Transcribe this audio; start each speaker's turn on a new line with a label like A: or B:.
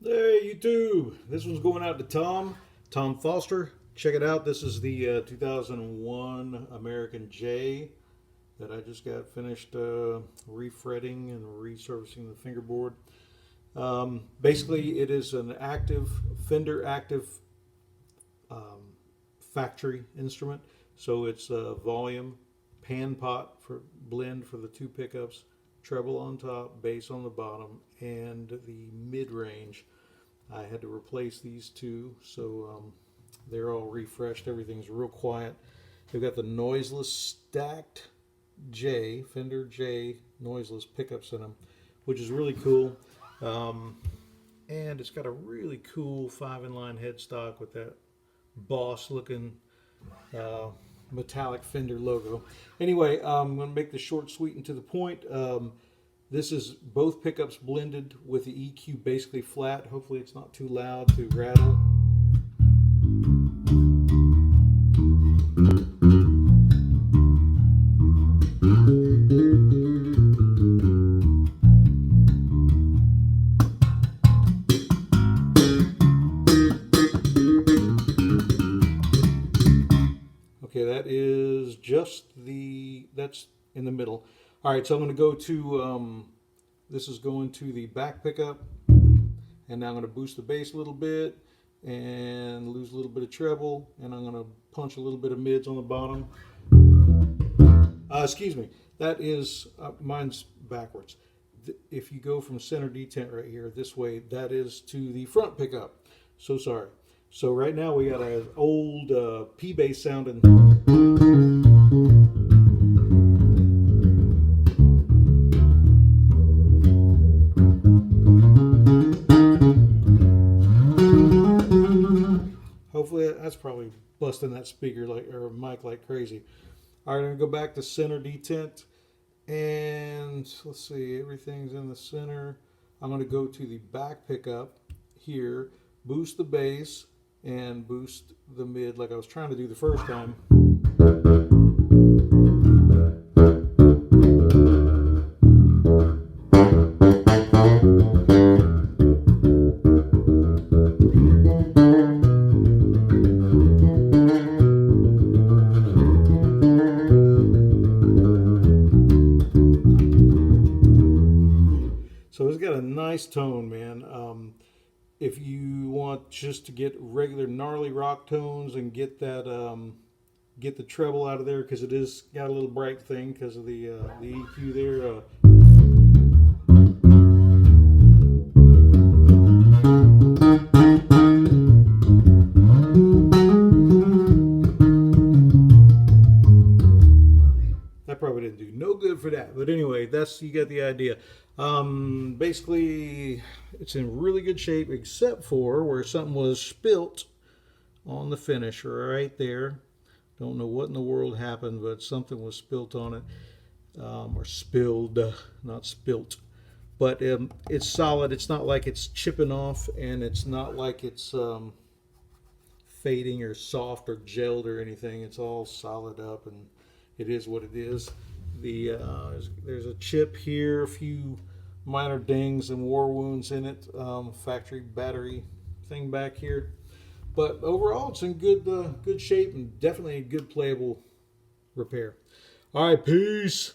A: Hey YouTube, this one's going out to Tom Foster. Check it out. This is the 2001 American J that I just got finished refretting and resurfacing the fingerboard. Basically, it is an Fender active factory instrument. So it's a volume, pan pot for blend for the two pickups, treble on top, bass on the bottom, and the mid-range. I had to replace these two, so they're all refreshed. Everything's real quiet. They've got the noiseless stacked Fender J noiseless pickups in them, which is really cool. And it's got a really cool 5-in-line headstock with that boss looking metallic Fender logo. Anyway, I'm going to make this short, sweet, and to the point. This is both pickups blended with the EQ basically flat. Hopefully it's not too loud to rattle. Okay, that's in the middle. All right, so I'm going to go to, this is going to the back pickup, and now I'm going to boost the bass a little bit and lose a little bit of treble, and I'm going to punch a little bit of mids on the bottom. Excuse me, that is, mine's backwards. If you go from center detent right here this way, that is to the front pickup. So sorry. So right now we got an old P-bass sounding. Hopefully that's probably busting that speaker or mic like crazy. All right, I'm gonna go back to center detent, and let's see, everything's in the center. I'm gonna go to the back pickup here, boost the bass, and boost the mid like I was trying to do the first time. So it's got a nice tone, man. If you want just to get regular gnarly rock tones and get that, get the treble out of there, because it is got a little bright thing because of the EQ there. That probably didn't do no good for that, but anyway, you got the idea. Basically, it's in really good shape except for where something was spilt on the finish right there. Don't know what in the world happened, but something was spilt on it, or spilled, not spilt. But it's solid. It's not like it's chipping off, and it's not like it's fading or soft or gelled or anything. It's all solid up, and it is what it is. There's a chip here, a few minor dings and war wounds in it, factory battery thing back here, but overall it's in good shape and definitely a good playable repair. All right, peace.